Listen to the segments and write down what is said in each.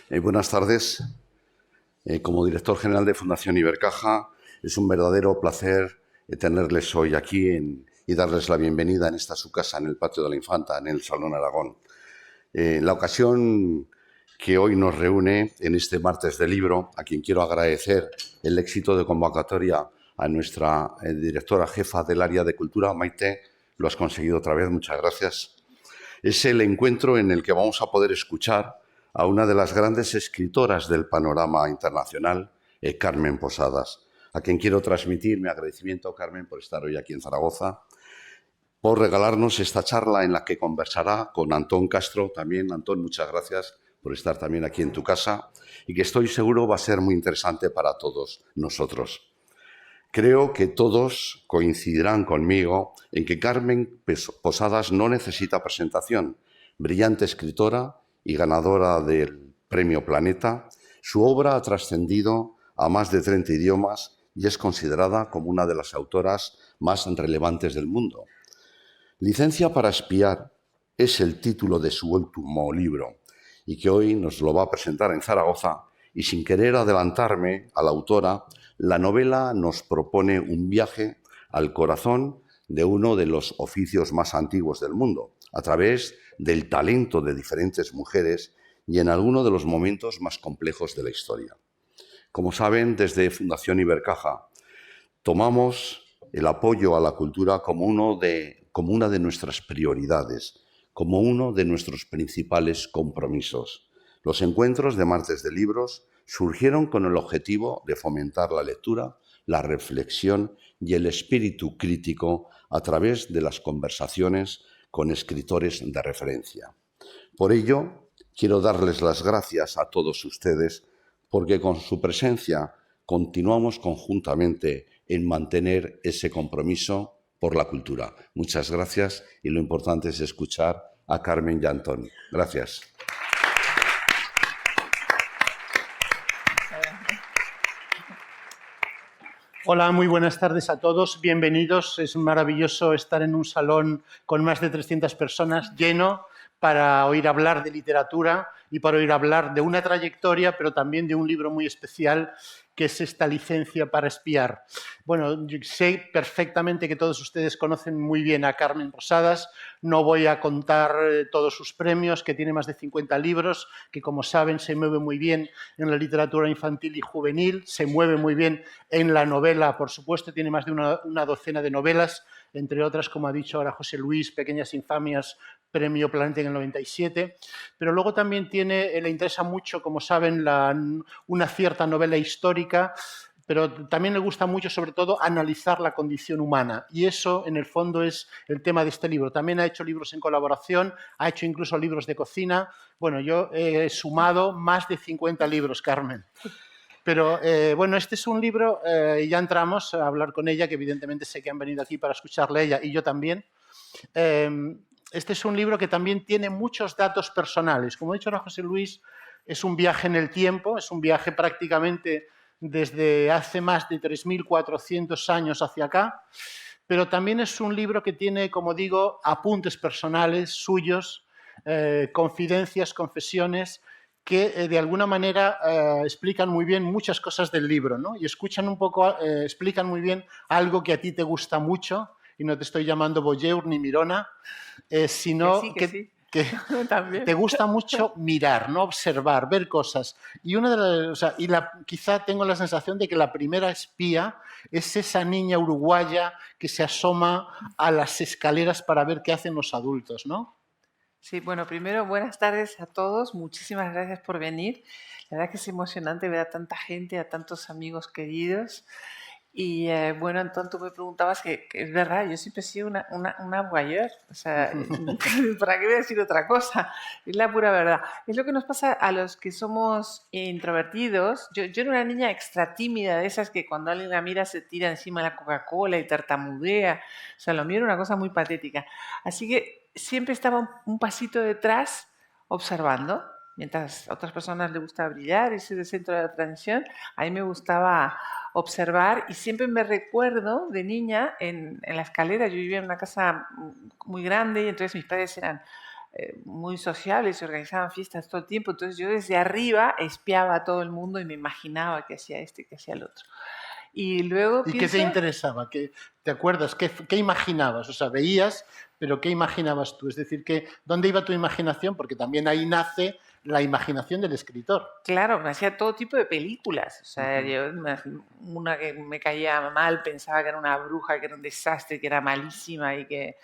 Buenas tardes. Como director general de Fundación Ibercaja, es un verdadero placer tenerles hoy aquí y darles la bienvenida en esta su casa, en el Patio de la Infanta, en el Salón Aragón. La ocasión que hoy nos reúne en este martes de libro, a quien quiero agradecer el éxito de convocatoria a nuestra directora jefa del área de cultura, Maite, lo has conseguido otra vez, muchas gracias. Es el encuentro en el que vamos a poder escuchar a una de las grandes escritoras del panorama internacional, Carmen Posadas, a quien quiero transmitir mi agradecimiento, Carmen, por estar hoy aquí en Zaragoza, por regalarnos esta charla en la que conversará con Antón Castro. También, Antón, muchas gracias por estar también aquí en tu casa y que estoy seguro va a ser muy interesante para todos nosotros. Creo que todos coincidirán conmigo en que Carmen Posadas no necesita presentación. Brillante escritora y ganadora del Premio Planeta, su obra ha trascendido a más de 30 idiomas y es considerada como una de las autoras más relevantes del mundo. Licencia para espiar es el título de su último libro y que hoy nos lo va a presentar en Zaragoza. Y sin querer adelantarme a la autora, la novela nos propone un viaje al corazón de uno de los oficios más antiguos del mundo, a través del talento de diferentes mujeres y en alguno de los momentos más complejos de la historia. Como saben, desde Fundación Ibercaja tomamos el apoyo a la cultura como una de nuestras prioridades, como uno de nuestros principales compromisos. Los encuentros de martes de libros surgieron con el objetivo de fomentar la lectura, la reflexión y el espíritu crítico a través de las conversaciones con escritores de referencia. Por ello, quiero darles las gracias a todos ustedes porque con su presencia continuamos conjuntamente en mantener ese compromiso por la cultura. Muchas gracias y lo importante es escuchar a Carmen y a Antón. Gracias. Hola, muy buenas tardes a todos. Bienvenidos. Es maravilloso estar en un salón con más de 300 personas lleno para oír hablar de literatura y para oír hablar de una trayectoria, pero también de un libro muy especial que es esta Licencia para espiar. Bueno, yo sé perfectamente que todos ustedes conocen muy bien a Carmen Posadas. No voy a contar todos sus premios, que tiene más de 50 libros, que como saben se mueve muy bien en la literatura infantil y juvenil, se mueve muy bien en la novela, por supuesto, tiene más de una docena de novelas, entre otras, como ha dicho ahora José Luis, Pequeñas Infamias, Premio Planeta en el 97, pero luego también le interesa mucho, como saben, una cierta novela histórica, pero también le gusta mucho, sobre todo, analizar la condición humana. Y eso, en el fondo, es el tema de este libro. También ha hecho libros en colaboración, ha hecho incluso libros de cocina. Bueno, yo he sumado más de 50 libros, Carmen. Pero, bueno, este es un libro, y ya entramos a hablar con ella, que evidentemente sé que han venido aquí para escucharle a ella, y yo también. Este es un libro que también tiene muchos datos personales. Como ha dicho ahora José Luis, es un viaje en el tiempo, es un viaje prácticamente desde hace más de 3.400 años hacia acá, pero también es un libro que tiene, como digo, apuntes personales suyos, confidencias, confesiones, que de alguna manera explican muy bien muchas cosas del libro, ¿no? Y explican muy bien algo que a ti te gusta mucho, y no te estoy llamando Boyeur ni Mirona, sino que te gusta mucho mirar, ¿no? Observar, ver cosas. Y quizá tengo la sensación de que la primera espía es esa niña uruguaya que se asoma a las escaleras para ver qué hacen los adultos, ¿no? Sí, bueno, primero, buenas tardes a todos. Muchísimas gracias por venir. La verdad que es emocionante ver a tanta gente, a tantos amigos queridos. Y bueno, Antón, tú me preguntabas que es verdad, yo siempre he sido una voyeur, o sea, ¿para qué voy a decir otra cosa? Es la pura verdad. Es lo que nos pasa a los que somos introvertidos. Yo era una niña extra tímida, de esas que cuando alguien la mira se tira encima de la Coca-Cola y tartamudea. O sea, lo mío era una cosa muy patética. Así que siempre estaba un pasito detrás observando. Mientras a otras personas les gusta brillar y ser el centro de la atención, a mí me gustaba observar y siempre me recuerdo de niña en la escalera. Yo vivía en una casa muy grande y entonces mis padres eran muy sociables, se organizaban fiestas todo el tiempo, entonces yo desde arriba espiaba a todo el mundo y me imaginaba que hacía este y que hacía el otro. Y luego ¿Y qué te interesaba? ¿Te acuerdas? ¿Qué imaginabas? O sea, veías, pero ¿qué imaginabas tú? Es decir, ¿dónde iba tu imaginación? Porque también ahí nace la imaginación del escritor. Claro, me hacía todo tipo de películas. O sea, yo, una que me caía mal, pensaba que era una bruja, que era un desastre, que era malísima y que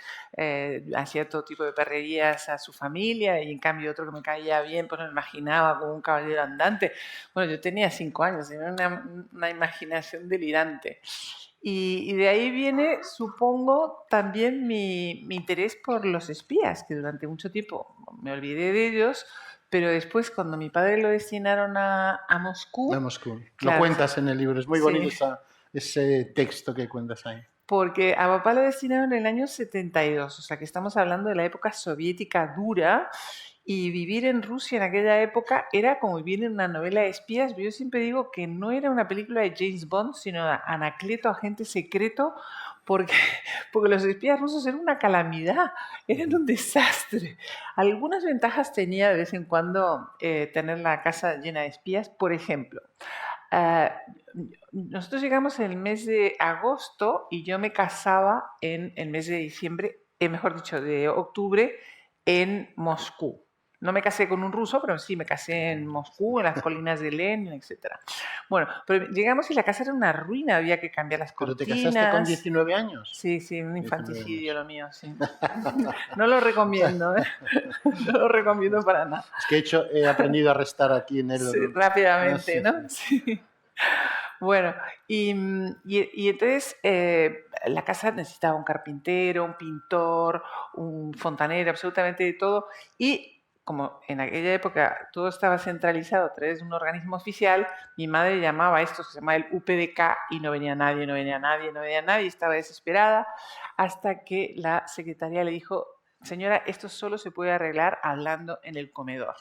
hacía todo tipo de perrerías a su familia, y en cambio otro que me caía bien, pues me imaginaba como un caballero andante. Bueno, yo tenía 5 años, tenía una imaginación delirante. Y de ahí viene, supongo, también mi interés por los espías, que durante mucho tiempo me olvidé de ellos, pero después, cuando mi padre lo destinaron a Moscú... A Moscú. Claro, lo cuentas en el libro, es muy sí, bonito ese texto que cuentas ahí. porque a papá lo destinaron en el año 72, o sea que estamos hablando de la época soviética dura, y vivir en Rusia en aquella época era como vivir en una novela de espías. Yo siempre digo que no era una película de James Bond, sino Anacleto, agente secreto, porque, porque los espías rusos eran una calamidad, eran un desastre. Algunas ventajas tenía de vez en cuando tener la casa llena de espías. Por ejemplo, nosotros llegamos en el mes de agosto y yo me casaba en el mes de diciembre, mejor dicho, de octubre, en Moscú. No me casé con un ruso, pero sí me casé en Moscú, en las colinas de Lenin, etc. Bueno, pero llegamos y la casa era una ruina, había que cambiar las cortinas. ¿Pero te casaste con 19 años? Sí, sí, un infanticidio lo mío, sí. No lo recomiendo, ¿eh? No lo recomiendo para nada. Es que he aprendido a restar aquí en el... Sí, rápidamente, ¿no? Sí. Bueno, y entonces la casa necesitaba un carpintero, un pintor, un fontanero, absolutamente de todo. Y como en aquella época todo estaba centralizado a través de un organismo oficial, mi madre llamaba a esto, que se llama el UPDK, y no venía nadie, no venía nadie, no venía nadie, estaba desesperada, hasta que la secretaria le dijo: señora, esto solo se puede arreglar hablando en el comedor.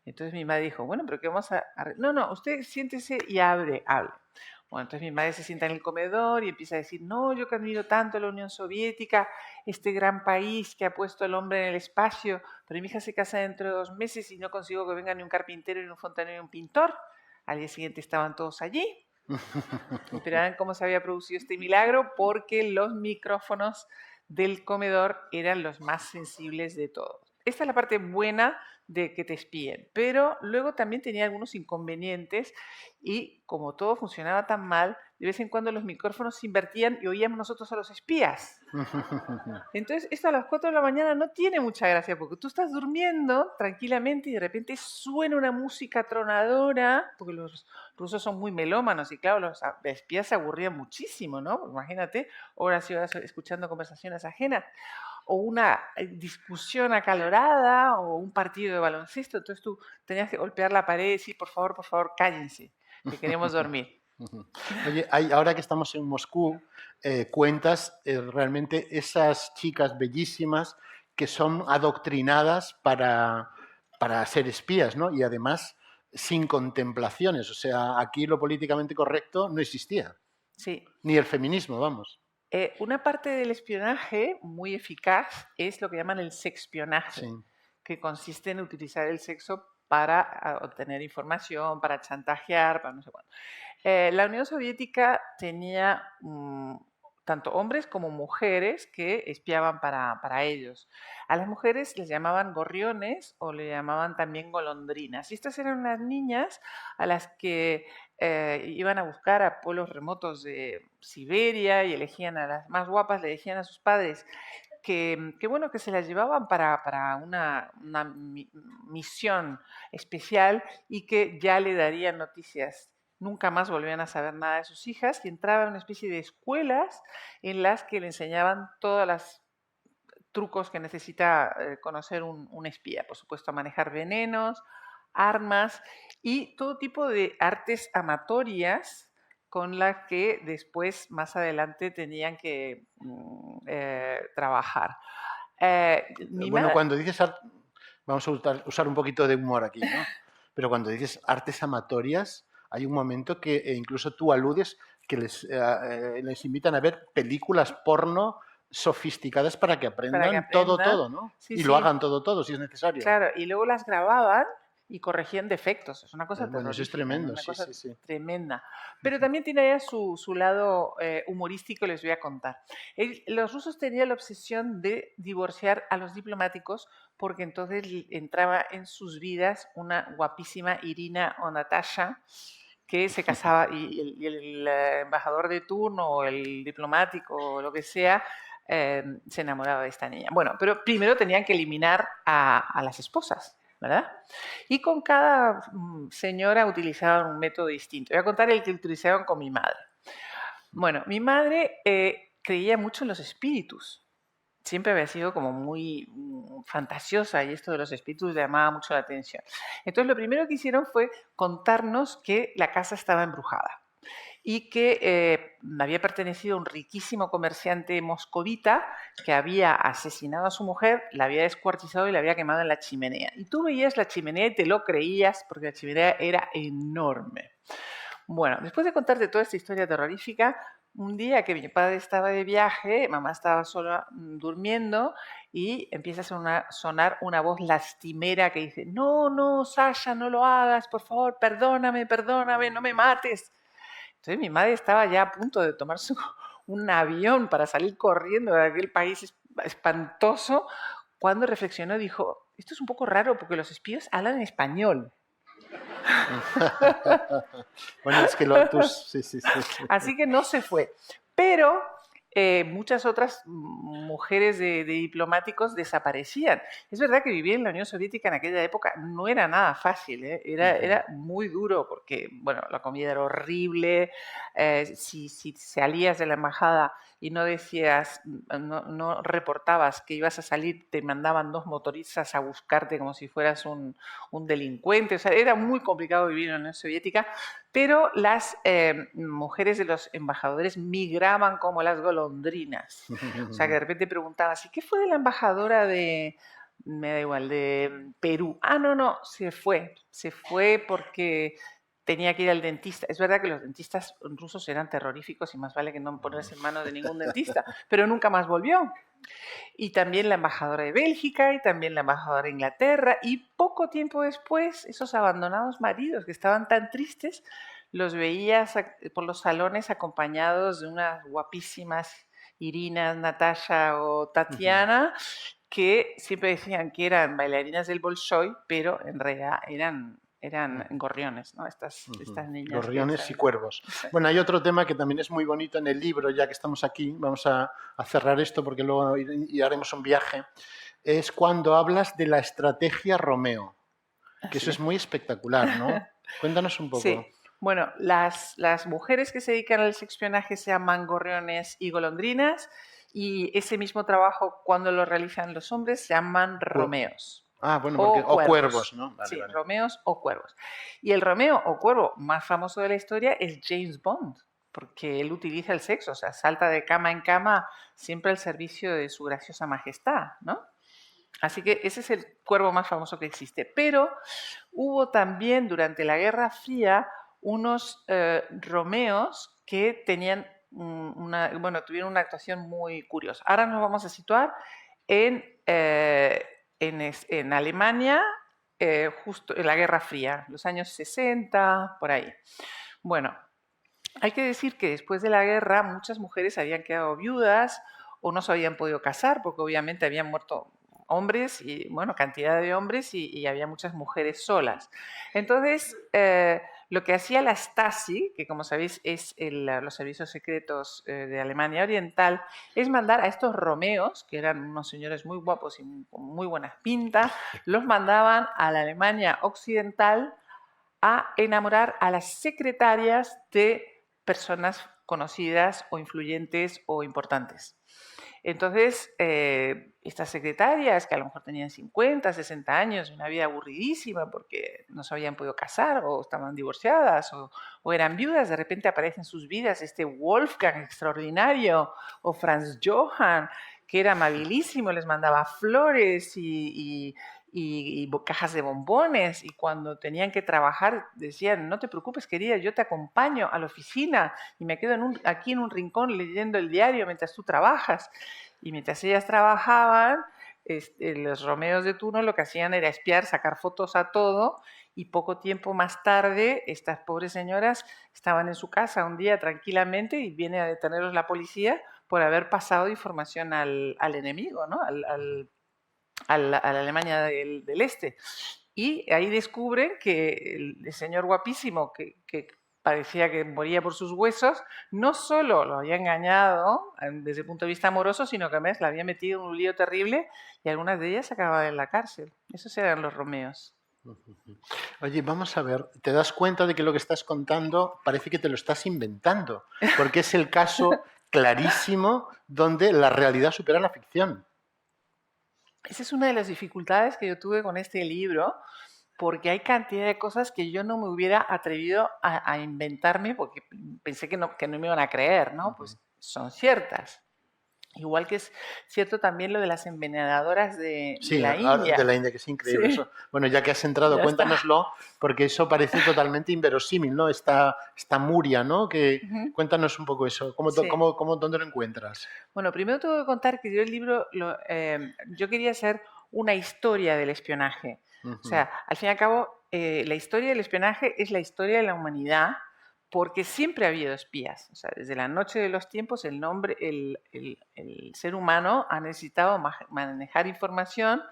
Entonces mi madre dijo: bueno, pero ¿qué vamos a...? No, usted siéntese y hable. Bueno, entonces mi madre se sienta en el comedor y empieza a decir: no, yo que admiro tanto a la Unión Soviética, este gran país que ha puesto al hombre en el espacio, pero mi hija se casa dentro de 2 meses y no consigo que venga ni un carpintero, ni un fontanero, ni un pintor. Al día siguiente estaban todos allí. Pero ¿saben cómo se había producido este milagro? Porque los micrófonos del comedor eran los más sensibles de todos. Esta es la parte buena de que te espíen, pero luego también tenía algunos inconvenientes, y como todo funcionaba tan mal, de vez en cuando los micrófonos se invertían y oíamos nosotros a los espías. Entonces, esto a las 4 de la mañana no tiene mucha gracia, porque tú estás durmiendo tranquilamente y de repente suena una música tronadora, porque los rusos son muy melómanos y claro, los espías se aburrían muchísimo, ¿no? Imagínate, horas y horas escuchando conversaciones ajenas, o una discusión acalorada, o un partido de baloncesto. Entonces tú tenías que golpear la pared y decir: por favor, cállense, que queremos dormir. Oye, ahora que estamos en Moscú, cuentas realmente esas chicas bellísimas que son adoctrinadas para ser espías, ¿no? Y además sin contemplaciones. O sea, aquí lo políticamente correcto no existía. Sí. Ni el feminismo, vamos. Una parte del espionaje muy eficaz es lo que llaman el sexpionaje, sí, que consiste en utilizar el sexo para obtener información, para chantajear, para no sé cuánto. La Unión Soviética tenía tanto hombres como mujeres que espiaban para ellos. A las mujeres les llamaban gorriones o le llamaban también golondrinas. Y estas eran unas niñas a las que iban a buscar a pueblos remotos de Siberia y elegían a las más guapas, le decían a sus padres que bueno, que se las llevaban para una misión especial y que ya le darían noticias. Nunca más volvían a saber nada de sus hijas, y entraba en una especie de escuelas en las que le enseñaban todos los trucos que necesita conocer un espía. Por supuesto, a manejar venenos, armas y todo tipo de artes amatorias con las que después, más adelante, tenían que trabajar. Bueno, cuando dices vamos a usar un poquito de humor aquí, ¿no? Pero cuando dices artes amatorias, hay un momento que incluso tú aludes que les invitan a ver películas porno sofisticadas para que para que aprendan todo, aprendan. ¿no? Sí, Y lo sí, hagan todo, si es necesario. claro. Y luego las grababan y corregían defectos. Es una cosa Bueno, eso es terrorífica, ¿no? tremendo, Una sí, cosa sí, sí. tremenda. Pero también tiene ya su lado humorístico, les voy a contar. Los rusos tenían la obsesión de divorciar a los diplomáticos porque entonces entraba en sus vidas una guapísima Irina o Natasha que se casaba y el embajador de turno o el diplomático o lo que sea se enamoraba de esta niña. Bueno, pero primero tenían que eliminar a las esposas, ¿verdad? Y con cada señora utilizaban un método distinto. Voy a contar el que utilizaban con mi madre. Bueno, mi madre creía mucho en los espíritus. Siempre había sido como muy fantasiosa y esto de los espíritus le llamaba mucho la atención. Entonces lo primero que hicieron fue contarnos que la casa estaba embrujada y que había pertenecido a un riquísimo comerciante moscovita que había asesinado a su mujer, la había descuartizado y la había quemado en la chimenea. Y tú veías la chimenea y te lo creías porque la chimenea era enorme. Bueno, después de contarte toda esta historia terrorífica, un día que mi padre estaba de viaje, mamá estaba sola durmiendo y empieza a sonar una voz lastimera que dice, no, no, Sasha, no lo hagas, por favor, perdóname, perdóname, no me mates. Entonces mi madre estaba ya a punto de tomarse un avión para salir corriendo de aquel país espantoso, cuando reflexionó y dijo, esto es un poco raro porque los espías hablan en español. Bueno, es que sí, sí, sí. Así que no se fue. Pero muchas otras mujeres de diplomáticos desaparecían. Es verdad que vivir en la Unión Soviética en aquella época no era nada fácil, ¿eh? Era muy duro porque, bueno, la comida era horrible. Si salías de la embajada y no decías, no reportabas que ibas a salir, te mandaban 2 motoristas a buscarte como si fueras un delincuente. O sea, era muy complicado vivir en la Unión Soviética, pero las mujeres de los embajadores migraban como las golondrinas. O sea, que de repente preguntabas, ¿y qué fue de la embajadora de, me da igual, de Perú? Ah, no, se fue porque tenía que ir al dentista. Es verdad que los dentistas rusos eran terroríficos y más vale que no ponerse en manos de ningún dentista, pero nunca más volvió. Y también la embajadora de Bélgica y también la embajadora de Inglaterra. Y poco tiempo después, esos abandonados maridos que estaban tan tristes, los veías por los salones acompañados de unas guapísimas Irina, Natasha o Tatiana, que siempre decían que eran bailarinas del Bolshoi, pero en realidad eran gorriones, ¿no? Estas niñas. Gorriones y cuervos. Bueno, hay otro tema que también es muy bonito en el libro, ya que estamos aquí, vamos a cerrar esto porque luego haremos un viaje, es cuando hablas de la estrategia Romeo, que eso es muy espectacular, ¿no? Cuéntanos un poco. Sí. Bueno, las mujeres que se dedican al espionaje se llaman gorriones y golondrinas y ese mismo trabajo, cuando lo realizan los hombres, se llaman romeos. Ah, bueno, porque, o cuervos, ¿no? Vale, sí, vale. Romeos o cuervos. Y el Romeo o cuervo más famoso de la historia es James Bond, porque él utiliza el sexo, o sea, salta de cama en cama siempre al servicio de su graciosa majestad, ¿no? Así que ese es el cuervo más famoso que existe. Pero hubo también durante la Guerra Fría unos romeos que tenían tuvieron una actuación muy curiosa. Ahora nos vamos a situar en Alemania, justo en la Guerra Fría, los años 60, por ahí. Bueno, hay que decir que después de la guerra muchas mujeres habían quedado viudas o no se habían podido casar porque obviamente habían muerto hombres y, bueno, cantidad de hombres y había muchas mujeres solas. Entonces, lo que hacía la Stasi, que como sabéis es los servicios secretos de Alemania Oriental, es mandar a estos romeos, que eran unos señores muy guapos y con muy buenas pintas, los mandaban a la Alemania Occidental a enamorar a las secretarias de personas conocidas o influyentes o importantes. Entonces, estas secretarias, que a lo mejor tenían 50, 60 años, una vida aburridísima porque no se habían podido casar o estaban divorciadas o eran viudas, de repente aparece en sus vidas este Wolfgang extraordinario o Franz Johann, que era amabilísimo, les mandaba flores y cajas de bombones, y cuando tenían que trabajar decían, no te preocupes querida, yo te acompaño a la oficina y me quedo aquí en un rincón leyendo el diario mientras tú trabajas. Y mientras ellas trabajaban, los Romeos de turno lo que hacían era espiar, sacar fotos a todo, y poco tiempo más tarde estas pobres señoras estaban en su casa un día tranquilamente y viene a detenerlos la policía por haber pasado información al enemigo, ¿no? A la Alemania del Este. Y ahí descubren que el señor guapísimo, que parecía que moría por sus huesos, no solo lo había engañado desde el punto de vista amoroso, sino que además la había metido en un lío terrible, y algunas de ellas acababan en la cárcel. Esos eran los Romeos. Oye, vamos a ver, te das cuenta de que lo que estás contando parece que te lo estás inventando, porque es el caso clarísimo donde la realidad supera la ficción. Esa es una de las dificultades que yo tuve con este libro, porque hay cantidad de cosas que yo no me hubiera atrevido a inventarme, porque pensé que no me iban a creer, ¿no? Pues son ciertas. Igual que es cierto también lo de las envenenadoras de la India. De la India, que es increíble. Sí. Eso. Bueno, ya que has entrado, Ya cuéntanoslo, porque eso parece totalmente inverosímil, ¿no? Esta Muria, ¿no? Cuéntanos un poco eso. Sí. ¿Dónde lo encuentras? Bueno, primero tengo que contar que yo el libro, yo quería hacer una historia del espionaje. O sea, al fin y al cabo, la historia del espionaje es la historia de la humanidad, porque siempre ha habido espías. O sea, desde la noche de los tiempos, el ser humano ha necesitado manejar información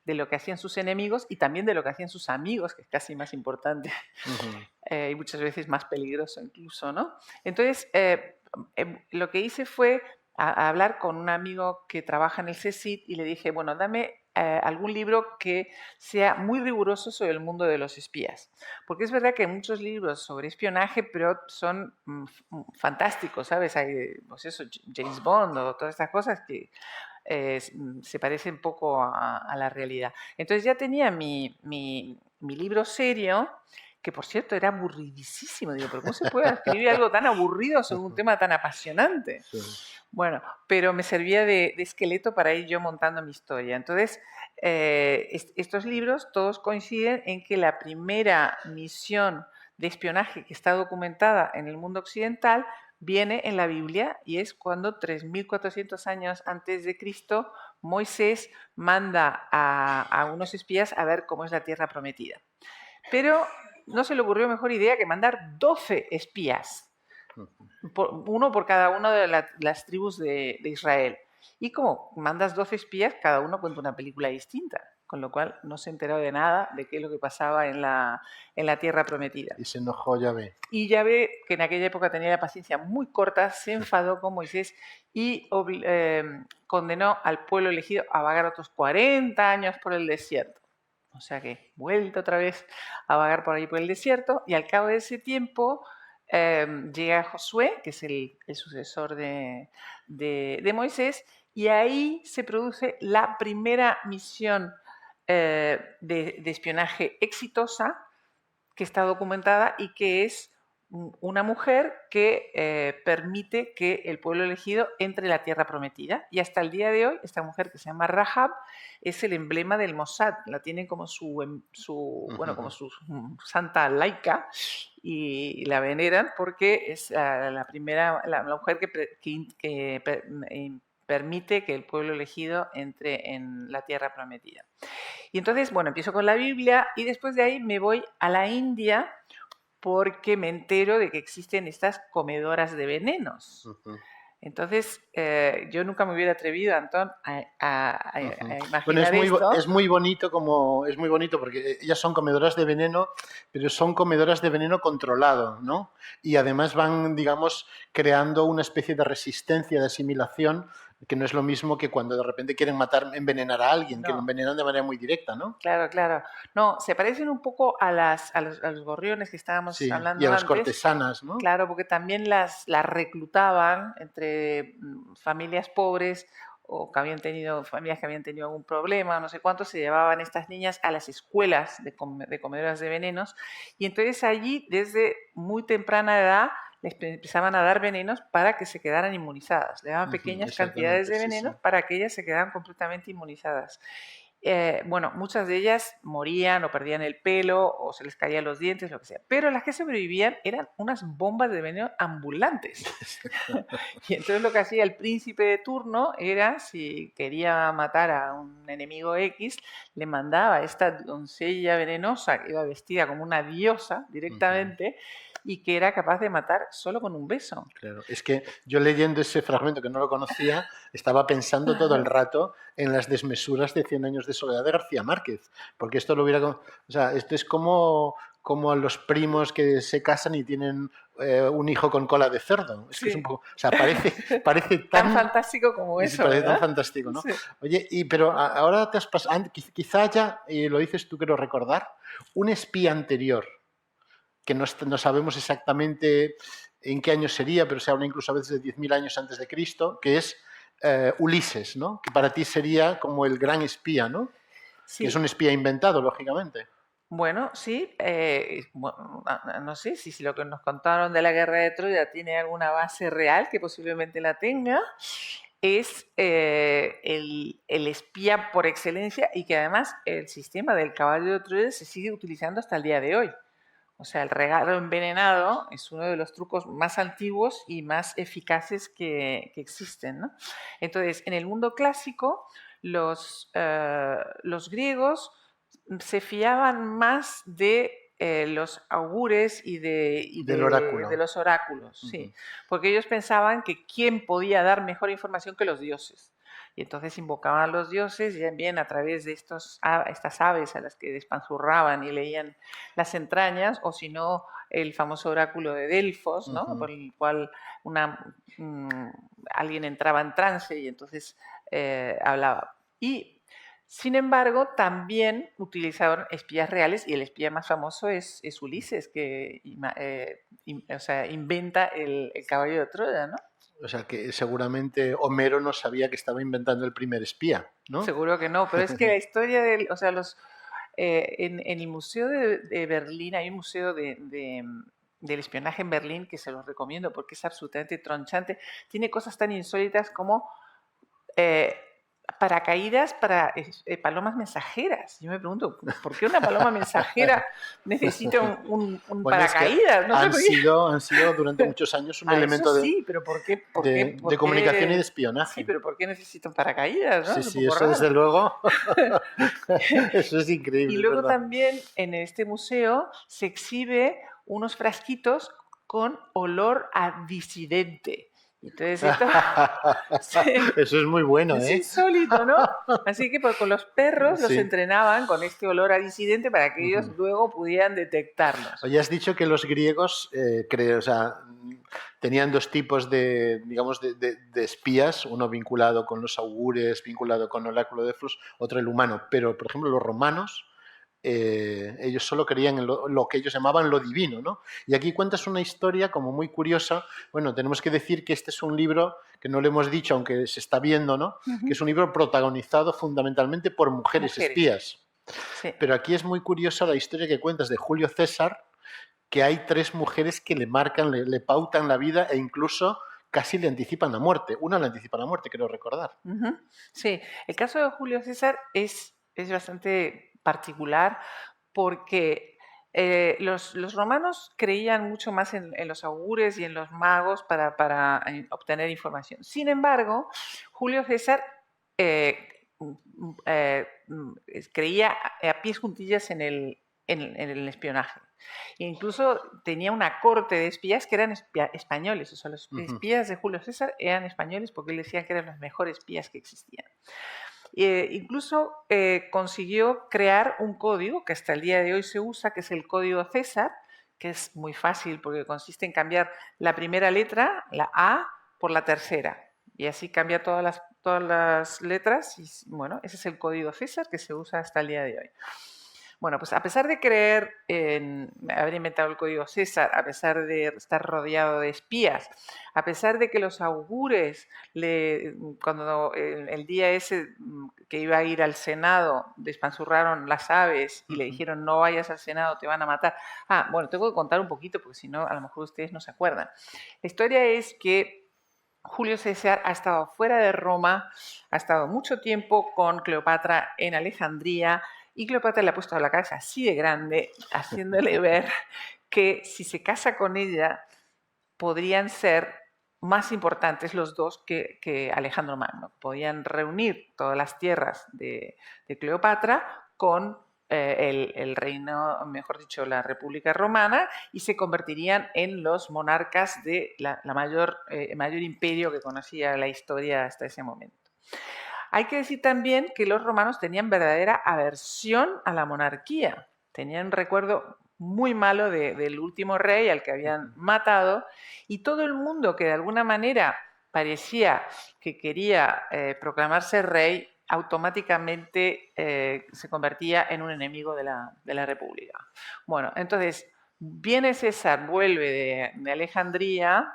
de lo que hacían sus enemigos y también de lo que hacían sus amigos, que es casi más importante y muchas veces más peligroso incluso, ¿no? Entonces, lo que hice fue a hablar con un amigo que trabaja en el CSIC y le dije, bueno, dame algún libro que sea muy riguroso sobre el mundo de los espías. Porque es verdad que hay muchos libros sobre espionaje, pero son fantásticos, ¿sabes? Hay, pues eso, James Bond o todas estas cosas que se parecen poco a la realidad. Entonces ya tenía mi libro serio, que por cierto era aburridísimo. Digo, ¿pero cómo se puede escribir algo tan aburrido sobre un tema tan apasionante? Sí. Bueno, pero me servía de esqueleto para ir yo montando mi historia. Entonces, estos libros todos coinciden en que la primera misión de espionaje que está documentada en el mundo occidental viene en la Biblia, y es cuando 3.400 años antes de Cristo Moisés manda a unos espías a ver cómo es la tierra prometida. Pero no se le ocurrió mejor idea que mandar 12 espías, uno por cada una de las tribus de Israel. Y como mandas 12 espías, cada uno cuenta una película distinta, con lo cual no se enteró de nada de qué es lo que pasaba en la tierra prometida. Y se enojó Yahvé. Y Yahvé, que en aquella época tenía la paciencia muy corta, se enfadó con Moisés y condenó al pueblo elegido a vagar otros 40 años por el desierto. O sea que vuelta otra vez a vagar por ahí por el desierto, y al cabo de ese tiempo llega Josué, que es el sucesor de Moisés, y ahí se produce la primera misión de espionaje exitosa que está documentada y que es una mujer que permite que el pueblo elegido entre en la tierra prometida. Y hasta el día de hoy, esta mujer que se llama Rahab es el emblema del Mossad. La tienen como como su santa laica, y la veneran porque es la mujer que permite que el pueblo elegido entre en la tierra prometida. Y entonces, bueno, empiezo con la Biblia y después de ahí me voy a la India, porque me entero de que existen estas comedoras de venenos. Entonces, yo nunca me hubiera atrevido, Antón, a imaginar esto. Es muy bonito porque ellas son comedoras de veneno, pero son comedoras de veneno controlado, ¿no? Y además van, digamos, creando una especie de resistencia, de asimilación, que no es lo mismo que cuando de repente quieren envenenar a alguien, que lo envenenan de manera muy directa, ¿no? Claro, claro. No, se parecen un poco a los gorriones que estábamos hablando antes. Y a las cortesanas, ¿no? Claro, porque también las reclutaban entre familias pobres o que habían tenido familias que habían tenido algún problema, no sé cuánto, se llevaban estas niñas a las escuelas de comedoras de venenos, y entonces allí desde muy temprana edad les empezaban a dar venenos para que se quedaran inmunizadas. Le daban pequeñas cantidades de venenos para que ellas se quedaran completamente inmunizadas. Bueno, muchas de ellas morían o perdían el pelo o se les caían los dientes, lo que sea. Pero las que sobrevivían eran unas bombas de veneno ambulantes. Y entonces lo que hacía el príncipe de turno era, si quería matar a un enemigo X, le mandaba a esta doncella venenosa que iba vestida como una diosa directamente y que era capaz de matar solo con un beso. Claro, es que yo leyendo ese fragmento que no lo conocía, estaba pensando todo el rato en las desmesuras de 100 años de soledad de García Márquez, porque esto lo hubiera... O sea, esto es como a los primos que se casan y tienen un hijo con cola de cerdo. Es que es un poco... O sea, parece tan fantástico como eso, parece ¿verdad? tan fantástico, ¿no? Sí. Oye, pero ahora te has pasado... Quizá ya, y lo dices tú, quiero recordar, un espía anterior, que no sabemos exactamente en qué año sería, pero se habla incluso a veces de 10.000 años antes de Cristo, que es Ulises, ¿no? Que para ti sería como el gran espía, ¿no? Sí. Que es un espía inventado, lógicamente. Bueno, sí, bueno, no sé si lo que nos contaron de la guerra de Troya tiene alguna base real, que posiblemente la tenga, es el espía por excelencia y que además el sistema del caballo de Troya se sigue utilizando hasta el día de hoy. O sea, el regalo envenenado es uno de los trucos más antiguos y más eficaces que existen, ¿no? Entonces, en el mundo clásico, los griegos se fiaban más de los augures y del oráculo. de los oráculos, sí, porque ellos pensaban que quién podía dar mejor información que los dioses. Y entonces invocaban a los dioses y también a través de estas aves a las que despanzurraban y leían las entrañas, o si no, el famoso oráculo de Delfos, ¿no? Por el cual alguien entraba en trance y entonces hablaba. Y sin embargo, también utilizaron espías reales y el espía más famoso es Ulises, que inventa el caballo de Troya, ¿no? O sea, que seguramente Homero no sabía que estaba inventando el primer espía, ¿no? Seguro que no, pero es que la historia del... O sea, en el Museo de Berlín, hay un museo del espionaje en Berlín que se los recomiendo porque es absolutamente tronchante. Tiene cosas tan insólitas como paracaídas para palomas mensajeras. Yo me pregunto, ¿por qué una paloma mensajera necesita un Bueno, paracaídas? Es que no han sido durante muchos años un elemento eso sí, pero ¿por qué? de comunicación y de espionaje. Sí, pero ¿por qué necesitan paracaídas? ¿No? Sí, eso desde luego. Eso es increíble. Y luego ¿verdad? también en este museo se exhibe unos frasquitos con olor a disidente. Entonces esto eso es muy bueno, es ¿eh? insólito, ¿no? Así que con los perros los Sí. entrenaban con este olor a disidente para que ellos luego pudieran detectarlos. Oye, has dicho que los griegos tenían dos tipos de, digamos, de espías, uno vinculado con los augures, vinculado con el oráculo de Delfos, otro el humano. Pero, por ejemplo, los romanos, ellos solo creían en lo que ellos llamaban lo divino, ¿no? Y aquí cuentas una historia como muy curiosa. Bueno, tenemos que decir que este es un libro que no lo hemos dicho, aunque se está viendo, ¿no? Que es un libro protagonizado fundamentalmente por mujeres espías. Sí. Pero aquí es muy curiosa la historia que cuentas de Julio César, que hay 3 mujeres que le marcan, le pautan la vida e incluso casi le anticipan la muerte. Una le anticipa la muerte, quiero recordar. Sí, el caso de Julio César es bastante particular porque los romanos creían mucho más en los augures y en los magos para obtener información. Sin embargo, Julio César creía a pies juntillas en el espionaje. E incluso tenía una corte de espías que eran españoles. O sea, los espías de Julio César eran españoles porque él decía que eran los mejores espías que existían. Incluso consiguió crear un código que hasta el día de hoy se usa, que es el código César, que es muy fácil porque consiste en cambiar la primera letra, la A, por la tercera. Y así cambia todas las letras. Y bueno, ese es el código César que se usa hasta el día de hoy. Bueno, pues a pesar de creer en haber inventado el código César, a pesar de estar rodeado de espías, a pesar de que los augures, cuando el día ese que iba a ir al Senado, despanzurraron las aves y le dijeron no vayas al Senado, te van a matar. Bueno, tengo que contar un poquito porque si no, a lo mejor ustedes no se acuerdan. La historia es que Julio César ha estado fuera de Roma, ha estado mucho tiempo con Cleopatra en Alejandría y Cleopatra le ha puesto la cabeza así de grande, haciéndole ver que si se casa con ella podrían ser más importantes los dos que Alejandro Magno. Podían reunir todas las tierras de Cleopatra con el reino, mejor dicho, la República Romana, y se convertirían en los monarcas de mayor imperio que conocía la historia hasta ese momento. Hay que decir también que los romanos tenían verdadera aversión a la monarquía. Tenían un recuerdo muy malo del último rey al que habían matado, y todo el mundo que de alguna manera parecía que quería proclamarse rey automáticamente se convertía en un enemigo de la República. Bueno, entonces viene César, vuelve de Alejandría,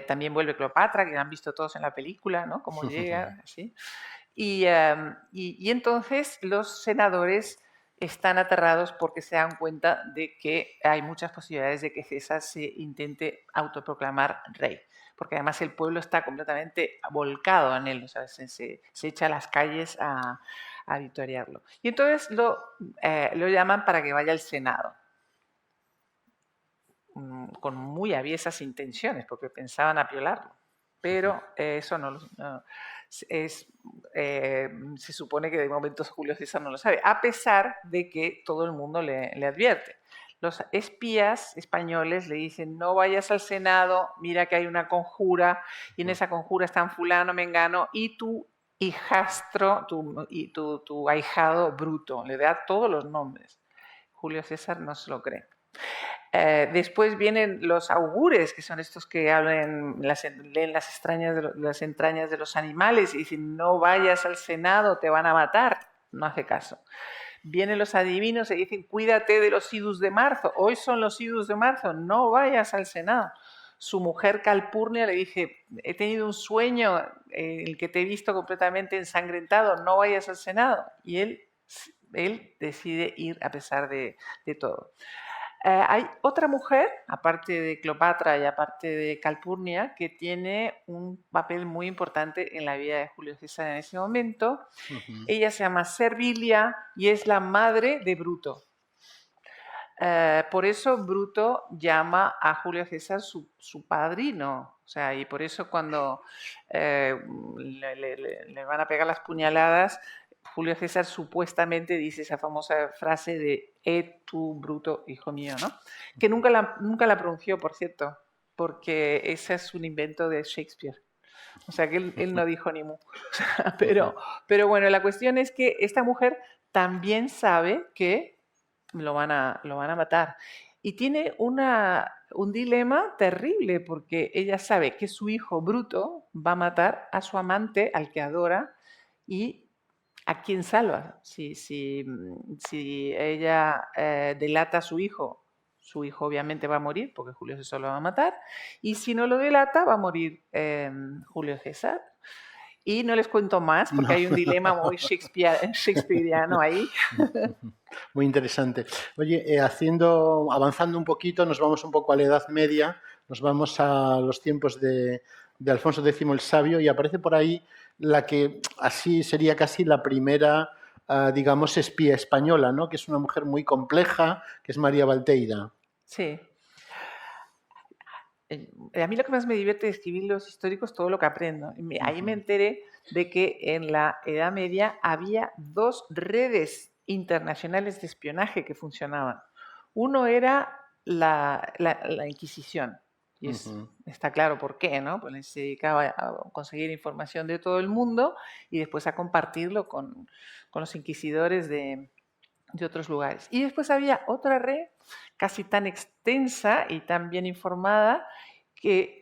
también vuelve Cleopatra, que han visto todos en la película, ¿no? Cómo llega, así. Y entonces los senadores están aterrados porque se dan cuenta de que hay muchas posibilidades de que César se intente autoproclamar rey, porque además el pueblo está completamente volcado en él, o sea, se echa a las calles a victoriarlo. Y entonces lo llaman para que vaya al Senado, con muy aviesas intenciones, porque pensaban apiolarlo, pero eso se supone que de momento Julio César no lo sabe, a pesar de que todo el mundo le advierte. Los espías españoles le dicen: no vayas al Senado, mira que hay una conjura, y en esa conjura están fulano, mengano, y tu hijastro, tu ahijado Bruto. Le da todos los nombres. Julio César no se lo cree. Después vienen los augures, que son estos que leen las entrañas de los animales y dicen: no vayas al Senado, te van a matar. No hace caso. Vienen los adivinos y dicen: cuídate de los idus de marzo, hoy son los idus de marzo, no vayas al Senado. Su mujer Calpurnia le dice: he tenido un sueño en el que te he visto completamente ensangrentado, no vayas al Senado. Y él decide ir a pesar de todo. Hay otra mujer, aparte de Cleopatra y aparte de Calpurnia, que tiene un papel muy importante en la vida de Julio César en ese momento. Ella se llama Servilia y es la madre de Bruto. Por eso Bruto llama a Julio César su padrino. O sea, y por eso cuando le van a pegar las puñaladas, Julio César supuestamente dice esa famosa frase de tu Bruto, hijo mío, ¿no? Que nunca la pronunció, por cierto, porque ese es un invento de Shakespeare. O sea, que él no dijo ni mu. Pero bueno, la cuestión es que esta mujer también sabe que lo van a matar. Y tiene un dilema terrible, porque ella sabe que su hijo Bruto va a matar a su amante, al que adora, y ¿a quién salva? Si ella delata a su hijo obviamente va a morir, porque Julio César lo va a matar, y si no lo delata va a morir Julio César. Y no les cuento más, porque hay un dilema muy shakespeariano ahí. Muy interesante. Oye, avanzando un poquito, nos vamos un poco a la Edad Media, nos vamos a los tiempos de Alfonso X el Sabio, y aparece por ahí la que así sería casi la primera, digamos, espía española, ¿no? Que es una mujer muy compleja, que es María Valteira. Sí. A mí lo que más me divierte de escribir los históricos, todo lo que aprendo. Ahí me enteré de que en la Edad Media había dos redes internacionales de espionaje que funcionaban. Uno era la Inquisición. Y está claro por qué, ¿no? Pues se dedicaba a conseguir información de todo el mundo y después a compartirlo con los inquisidores de otros lugares. Y después había otra red casi tan extensa y tan bien informada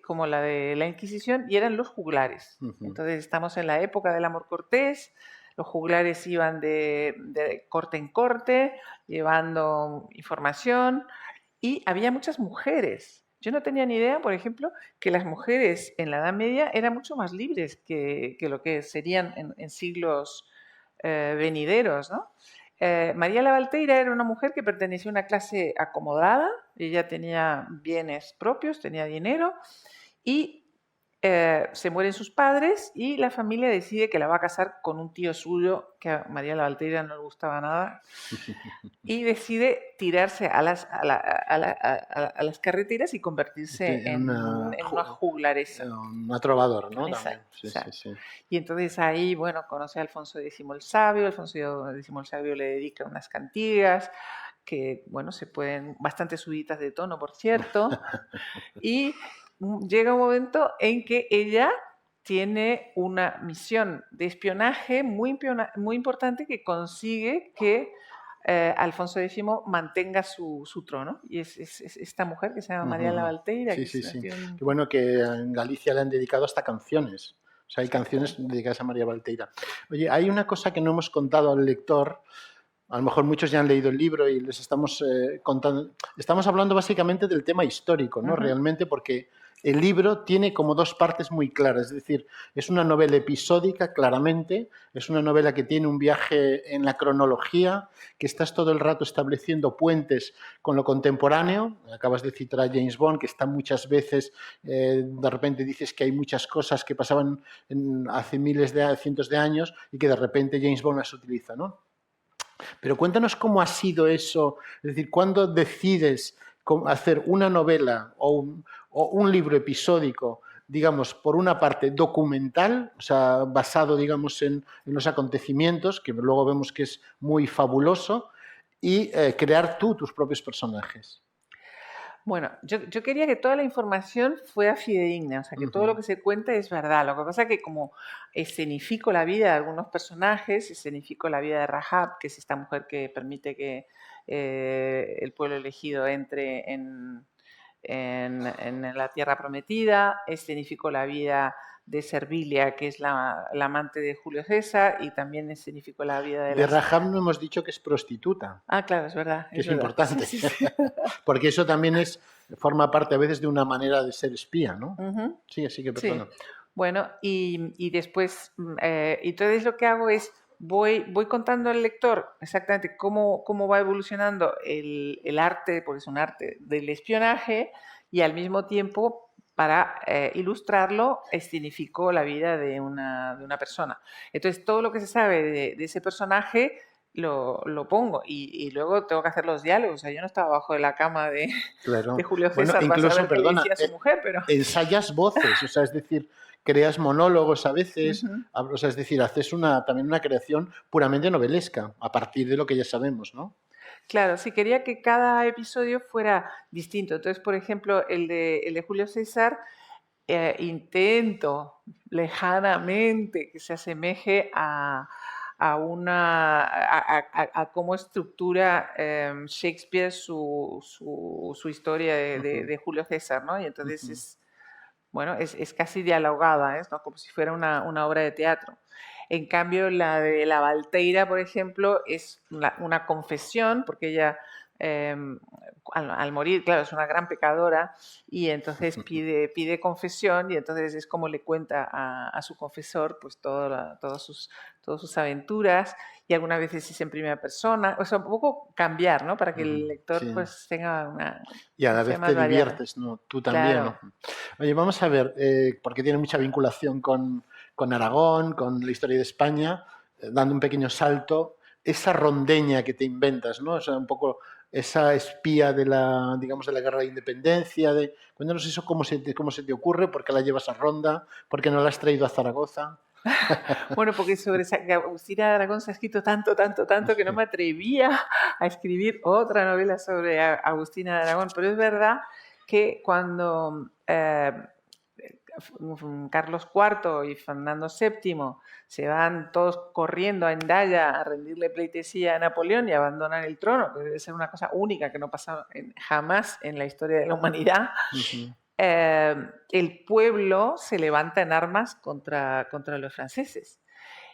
como la de la Inquisición, y eran los juglares. Entonces estamos en la época del amor cortés, los juglares iban de corte en corte, llevando información, y había muchas mujeres. Yo no tenía ni idea, por ejemplo, que las mujeres en la Edad Media eran mucho más libres que lo que serían en siglos venideros, ¿no? María la Valteira era una mujer que pertenecía a una clase acomodada, ella tenía bienes propios, tenía dinero, y se mueren sus padres y la familia decide que la va a casar con un tío suyo que a María la Valteira no le gustaba nada y decide tirarse a las carreteras y convertirse Sí, en una juglaresa. un trovador, ¿no? También. Exacto, Sí, exacto. sí, sí. Y entonces ahí, bueno, conoce a Alfonso X el Sabio. Alfonso X el Sabio le dedica unas cantigas que, bueno, se pueden, bastante subidas de tono, por cierto. Y llega un momento en que ella tiene una misión de espionaje muy importante que consigue que Alfonso X mantenga su trono. Y es esta mujer que se llama María la Valteira. Sí, Que sí, es, sí. tiene Qué bueno que en Galicia le han dedicado hasta canciones. O sea, hay canciones dedicadas a María Valteira. Oye, hay una cosa que no hemos contado al lector. A lo mejor muchos ya han leído el libro y les estamos contando. Estamos hablando básicamente del tema histórico, ¿no? Realmente, porque el libro tiene como dos partes muy claras. Es decir, es una novela episódica, claramente. Es una novela que tiene un viaje en la cronología, que estás todo el rato estableciendo puentes con lo contemporáneo. Acabas de citar a James Bond, que está muchas veces, de repente dices que hay muchas cosas que pasaban hace cientos de años y que de repente James Bond las utiliza, ¿no? Pero cuéntanos cómo ha sido eso, es decir, ¿cuándo decides hacer una novela o un libro episódico, digamos, por una parte documental, o sea, basado, digamos, en los acontecimientos, que luego vemos que es muy fabuloso, y crear tú tus propios personajes? Bueno, yo quería que toda la información fuera fidedigna, o sea, que todo lo que se cuenta es verdad. Lo que pasa es que como escenifico la vida de algunos personajes, escenifico la vida de Rahab, que es esta mujer que permite que el pueblo elegido entre en la tierra prometida, escenifico la vida de Servilia, que es la amante de Julio César, y también escenifico la vida de De Rahab no hemos dicho que es prostituta. Ah, claro, es verdad. Que es verdad. importante. Sí, sí, sí. Porque eso también forma parte a veces de una manera de ser espía, ¿no? Sí, así que perdona. Sí. Bueno, y después, entonces lo que hago es, voy contando al lector exactamente cómo va evolucionando el arte, porque es un arte del espionaje, y al mismo tiempo, para ilustrarlo, escenifico la vida de una persona. Entonces, todo lo que se sabe de ese personaje lo pongo, y luego tengo que hacer los diálogos. O sea, yo no estaba abajo de la cama de Julio César para saber qué le decía a su mujer, pero... ensayas voces, o sea, es decir, creas monólogos a veces, o sea, es decir, haces también una creación puramente novelesca, a partir de lo que ya sabemos, ¿no? Claro, sí, quería que cada episodio fuera distinto. Entonces, por ejemplo, el de Julio César, intento lejanamente que se asemeje a cómo estructura Shakespeare su historia de Julio César, ¿no? Y entonces es casi dialogada, ¿no? Como si fuera una obra de teatro. En cambio, la de la Valteira, por ejemplo, es una confesión, porque ella al morir, claro, es una gran pecadora, y entonces pide confesión, y entonces es como le cuenta a su confesor pues todas sus aventuras, y algunas veces es en primera persona, o sea, un poco cambiar, ¿no? Para que el lector pues tenga una... Y a la vez te diviertes, ¿no? Tú también, Claro. ¿no? Oye, vamos a ver, porque tiene mucha vinculación con Aragón, con la historia de España, dando un pequeño salto, esa rondeña que te inventas, ¿no? O sea, un poco esa espía de la, digamos, de la guerra de independencia. Cuéntanos eso, cómo se te ocurre, por qué la llevas a Ronda, por qué no la has traído a Zaragoza. Bueno, porque sobre Agustina de Aragón se ha escrito tanto que no me atrevía a escribir otra novela sobre Agustina de Aragón, pero es verdad que cuando Carlos IV y Fernando VII se van todos corriendo a Hendaya a rendirle pleitesía a Napoleón y abandonan el trono, que debe ser una cosa única que no pasa jamás en la historia de la humanidad, el pueblo se levanta en armas contra los franceses.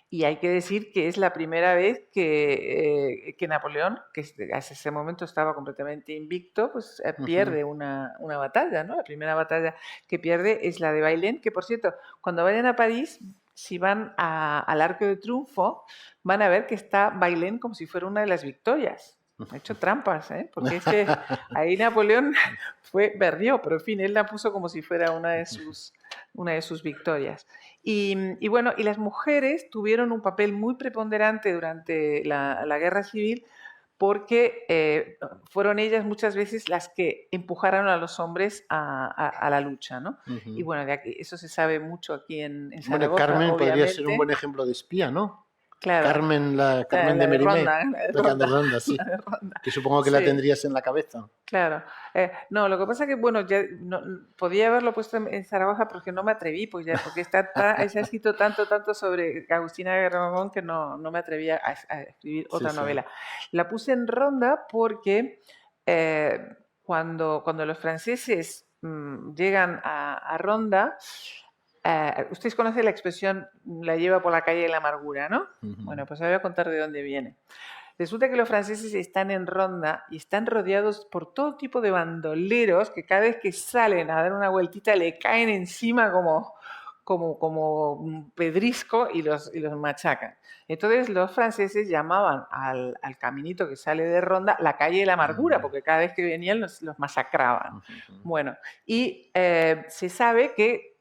Y hay que decir que es la primera vez que Napoleón, que hasta ese momento estaba completamente invicto, pues pierde una batalla, ¿no? La primera batalla que pierde es la de Bailén, que por cierto, cuando vayan a París, si van al Arco de Triunfo, van a ver que está Bailén como si fuera una de las victorias. Ha hecho trampas, ¿eh? Porque es que ahí Napoleón perdió, pero en fin, él la puso como si fuera una de una de sus victorias. Y bueno, y las mujeres tuvieron un papel muy preponderante durante la Guerra Civil porque fueron ellas muchas veces las que empujaron a los hombres a la lucha, ¿no? Y bueno, eso se sabe mucho aquí en Bueno, Zaragoza, Carmen podría obviamente. ser un buen ejemplo de espía, ¿no? Claro. Carmen La de de Mérimée, Ronda, la de Ronda, sí. la de Ronda. Que supongo que la Sí. tendrías en la cabeza. Claro. No, lo que pasa es que, bueno, ya podía haberlo puesto en Zaragoza, pero es que no me atreví, pues ya, porque se ha escrito tanto sobre Agustina de Ramón que no me atrevía a escribir otra Sí. novela. La puse en Ronda porque cuando los franceses llegan a Ronda, ustedes conocen la expresión la lleva por la calle de la amargura, ¿no? Bueno, pues ahora voy a contar de dónde viene. Resulta que los franceses están en Ronda y están rodeados por todo tipo de bandoleros que cada vez que salen a dar una vueltita le caen encima como un pedrisco y los machacan. Entonces los franceses llamaban al caminito que sale de Ronda la calle de la amargura, porque cada vez que venían los masacraban. Bueno, y se sabe que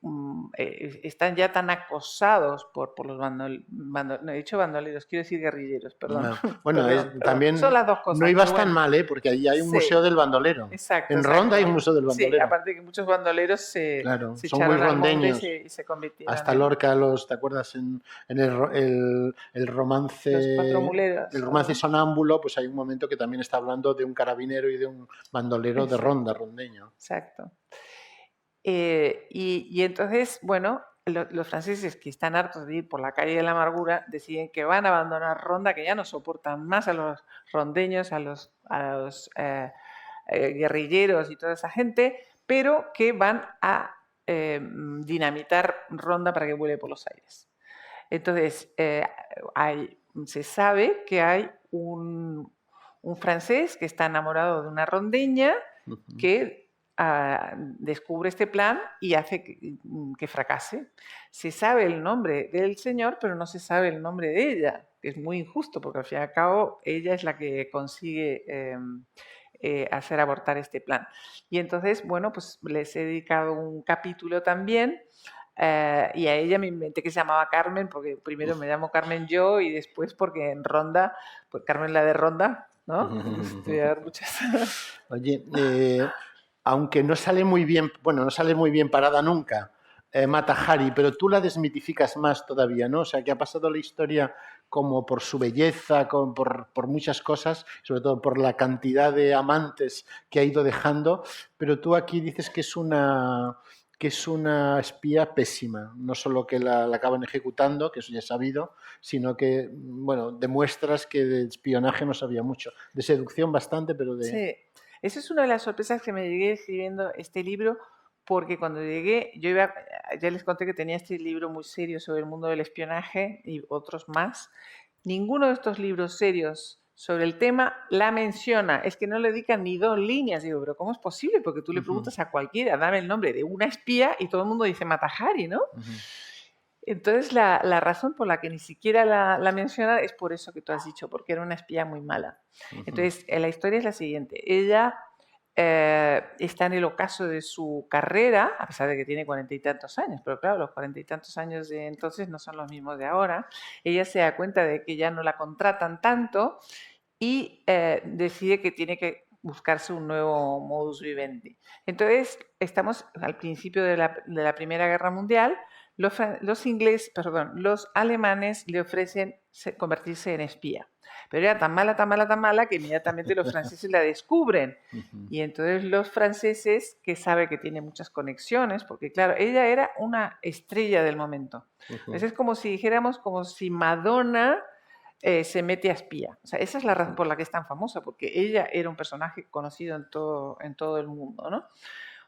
están ya tan acosados por los no he dicho bandoleros, quiero decir guerrilleros, perdón. No. Bueno, perdón. también son las dos cosas. no ibas bueno. tan mal, porque ahí hay un Sí. museo del bandolero. Exacto. En Ronda hay un museo del bandolero. Sí, aparte que muchos bandoleros se son echaron muy al monte rondeños. y se convirtieron Hasta en Lorca, ¿te acuerdas? En el romance... los cuatro muleros. El romance sonámbulo, pues hay un momento que también está hablando de un carabinero y de un bandolero de Ronda, rondeño. Exacto. Y entonces, bueno, los franceses que están hartos de ir por la calle de la amargura deciden que van a abandonar Ronda, que ya no soportan más a los rondeños, a los guerrilleros y toda esa gente, pero que van a dinamitar Ronda para que vuele por los aires. Entonces, se sabe que hay un francés que está enamorado de una rondeña que descubre este plan y hace que fracase. Se sabe el nombre del señor, pero no se sabe el nombre de ella, que es muy injusto, porque al fin y al cabo ella es la que consigue hacer abortar este plan. Y entonces, bueno, pues les he dedicado un capítulo también. Y a ella me inventé que se llamaba Carmen, porque primero me llamo Carmen yo y después porque en Ronda, pues Carmen la de Ronda, ¿no? Muchas. Oye, aunque no sale muy bien parada nunca, Mata Hari, pero tú la desmitificas más todavía, ¿no? O sea, que ha pasado la historia como por su belleza, por muchas cosas, sobre todo por la cantidad de amantes que ha ido dejando, pero tú aquí dices que es una espía pésima, no solo que la acaban ejecutando, que eso ya es sabido, sino que, bueno, demuestras que de espionaje no sabía mucho, de seducción bastante, pero de... Sí, esa es una de las sorpresas que me llegué escribiendo este libro, porque cuando llegué, ya les conté que tenía este libro muy serio sobre el mundo del espionaje y otros más. Ninguno de estos libros serios sobre el tema la menciona, es que no le dedican ni 2 líneas. Digo, pero ¿cómo es posible? Porque tú le preguntas a cualquiera, dame el nombre de una espía y todo el mundo dice Mata Hari, ¿no? Entonces la razón por la que ni siquiera la menciona es por eso que tú has dicho, porque era una espía muy mala. Entonces la historia es la siguiente, ella está en el ocaso de su carrera, a pesar de que tiene 40 y tantos años, pero claro, los 40 y tantos años de entonces no son los mismos de ahora. Ella se da cuenta de que ya no la contratan tanto y decide que tiene que buscarse un nuevo modus vivendi. Entonces, estamos al principio de la Primera Guerra Mundial. Los alemanes le ofrecen convertirse en espía. Pero era tan mala que inmediatamente los franceses la descubren. Y entonces los franceses, que sabe que tiene muchas conexiones, porque claro, ella era una estrella del momento. Entonces es como si dijéramos, como si Madonna se mete a espía. O sea, esa es la razón por la que es tan famosa, porque ella era un personaje conocido en todo el mundo, ¿no?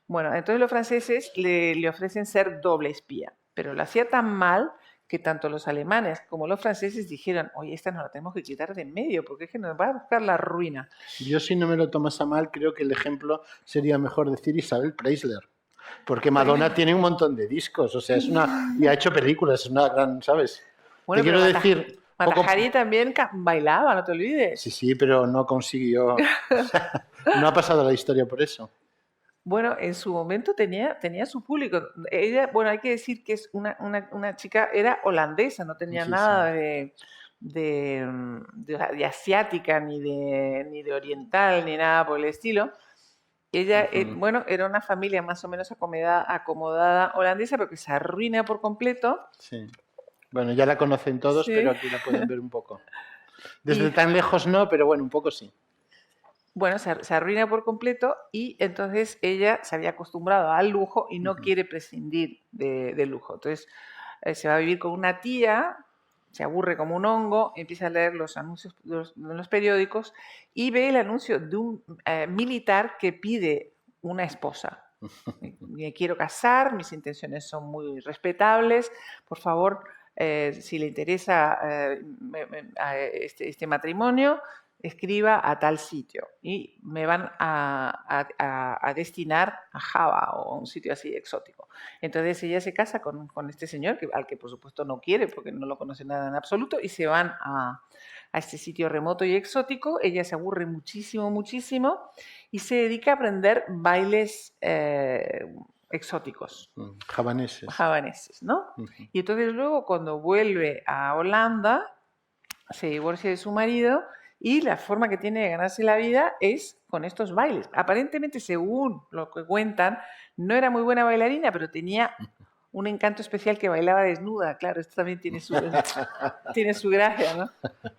Bueno, entonces los franceses le ofrecen ser doble espía, pero lo hacía tan mal que tanto los alemanes como los franceses dijeron, oye, esta nos la tenemos que quitar de en medio, porque es que nos va a buscar la ruina. Yo, si no me lo tomas a mal, creo que el ejemplo sería mejor decir Isabel Preisler, porque Madonna tiene un montón de discos, o sea, y ha hecho películas, es una gran, ¿sabes? Bueno, te quiero decir... Mata Hari también bailaba, no te olvides. Sí, pero no consiguió, no ha pasado la historia por eso. Bueno, en su momento tenía su público. Ella, bueno, hay que decir que es una chica, era holandesa, no tenía Sí, nada sí. de asiática, ni de oriental, ni nada por el estilo. Ella, bueno, era una familia más o menos acomodada holandesa, pero que se arruina por completo. Sí. Bueno, ya la conocen todos, pero Sí. aquí la pueden ver un poco. Desde Y tan lejos no, pero bueno, un poco sí. bueno, se arruina por completo y entonces ella se había acostumbrado al lujo y no quiere prescindir del lujo. Entonces se va a vivir con una tía, se aburre como un hongo, empieza a leer los anuncios de los periódicos y ve el anuncio de un militar que pide una esposa. Me quiero casar, mis intenciones son muy respetables, por favor, si le interesa este matrimonio, escriba a tal sitio y me van a destinar a Java o a un sitio así exótico. Entonces ella se casa con este señor, al que por supuesto no quiere porque no lo conoce nada en absoluto, y se van a este sitio remoto y exótico. Ella se aburre muchísimo, muchísimo y se dedica a aprender bailes exóticos, javaneses, ¿no? Y entonces luego cuando vuelve a Holanda, se divorcia de su marido y la forma que tiene de ganarse la vida es con estos bailes. Aparentemente, según lo que cuentan, no era muy buena bailarina, pero tenía un encanto especial, que bailaba desnuda. Claro, esto también tiene su gracia, ¿no?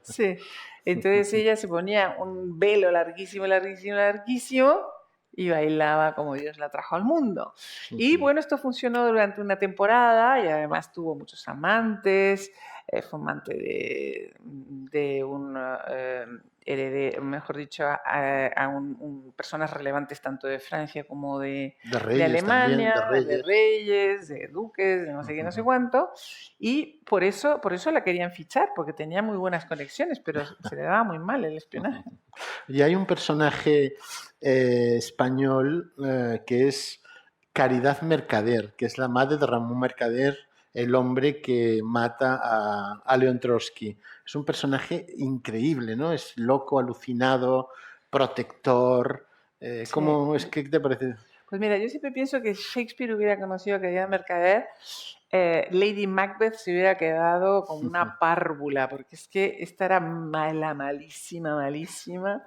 Sí. Entonces ella se ponía un velo larguísimo, larguísimo, larguísimo y bailaba como Dios la trajo al mundo. Y bueno, esto funcionó durante una temporada y además tuvo muchos amantes. Fue amante de un heredero, mejor dicho, personas relevantes tanto de Francia como de Reyes también, Alemania, de de reyes. reyes, de duques, de no sé qué, no sé cuánto. Y por eso la querían fichar, porque tenía muy buenas conexiones, pero se le daba muy mal el espionaje. Y hay un personaje español que es Caridad Mercader, que es la madre de Ramón Mercader, el hombre que mata a León Trotsky. Es un personaje increíble, ¿no? Es loco, alucinado, protector. ¿Cómo es que te parece? Pues mira, yo siempre pienso que Shakespeare hubiera conocido a Caridad Mercader, Lady Macbeth se hubiera quedado como una párvula, porque es que esta era mala, malísima, malísima,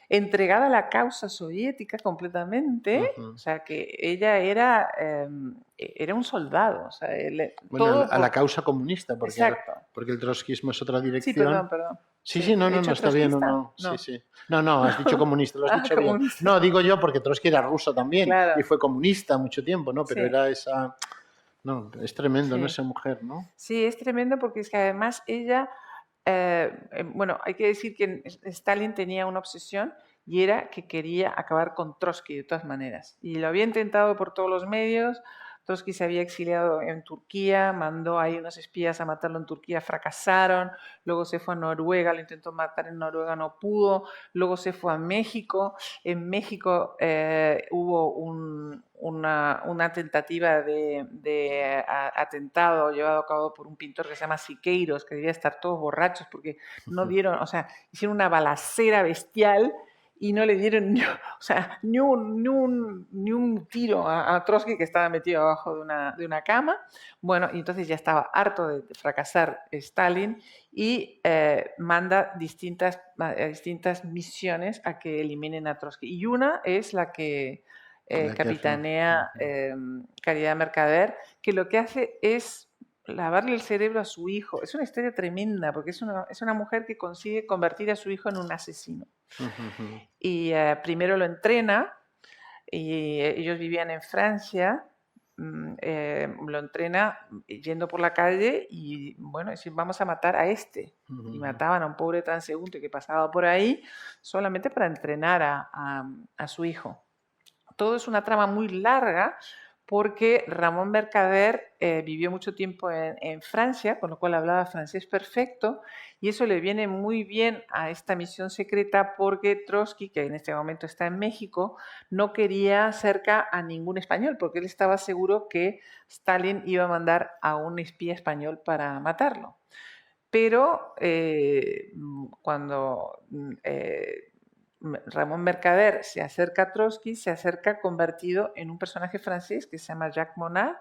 entregada a la causa soviética completamente. O sea, que ella era un soldado. O sea, Bueno, a la causa comunista, Exacto. porque el trotskismo es otra dirección. Sí, perdón. Sí, no, está bien, no. Sí. No, has dicho comunista, lo has dicho bien. Comunista. No, digo yo porque Trotsky era ruso también, claro. Y fue comunista mucho tiempo, ¿no? Pero Sí. era esa... No, es tremendo, Sí. ¿no? Esa mujer, ¿no? Sí, es tremendo porque es que además ella... bueno, hay que decir que Stalin tenía una obsesión y era que quería acabar con Trotsky de todas maneras. Y lo había intentado por todos los medios. Trotsky se había exiliado en Turquía, mandó ahí unos espías a matarlo en Turquía, fracasaron. Luego se fue a Noruega, lo intentó matar en Noruega, no pudo. Luego se fue a México. En México hubo una tentativa de atentado llevado a cabo por un pintor que se llama Siqueiros, que debía estar todos borrachos porque no dieron, o sea, hicieron una balacera bestial y no le dieron ni un tiro a Trotsky, que estaba metido abajo de una cama. Bueno, y entonces ya estaba harto de fracasar Stalin y manda distintas misiones a que eliminen a Trotsky. Y una es la que capitanea Caridad Mercader, que lo que hace es lavarle el cerebro a su hijo. Es una historia tremenda, porque es una mujer que consigue convertir a su hijo en un asesino. Y primero lo entrena, y ellos vivían en Francia, lo entrena yendo por la calle y, bueno, decir, vamos a matar a este. Y mataban a un pobre transeúnte que pasaba por ahí solamente para entrenar a su hijo. Todo es una trama muy larga porque Ramón Mercader vivió mucho tiempo en Francia, con lo cual hablaba francés perfecto, y eso le viene muy bien a esta misión secreta porque Trotsky, que en este momento está en México, no quería cerca a ningún español, porque él estaba seguro que Stalin iba a mandar a un espía español para matarlo. Pero cuando Ramón Mercader se acerca a Trotsky, se acerca convertido en un personaje francés que se llama Jacques Monod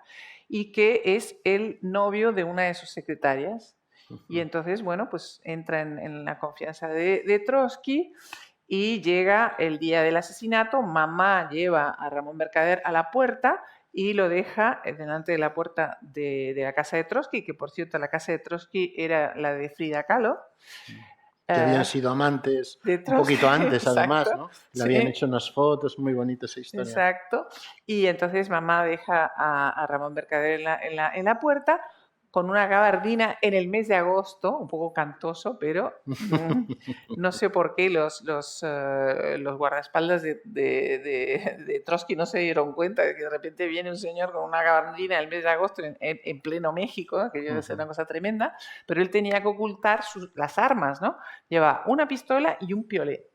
y que es el novio de una de sus secretarias. Y entonces, bueno, pues entra en la confianza de Trotsky y llega el día del asesinato. Mamá lleva a Ramón Mercader a la puerta y lo deja delante de la puerta de la casa de Trotsky, que por cierto la casa de Trotsky era la de Frida Kahlo. Que habían sido amantes de un poquito antes, exacto, además, ¿no? Le sí, habían hecho unas fotos, muy bonita esa historia. exacto. Y entonces mamá deja a Ramón Mercader en la puerta con una gabardina en el mes de agosto, un poco cantoso, pero no sé por qué los guardaespaldas de Trotsky no se dieron cuenta de que de repente viene un señor con una gabardina en el mes de agosto en pleno México, que debe ser una cosa tremenda, pero él tenía que ocultar las armas, ¿no? Lleva una pistola y un piolet.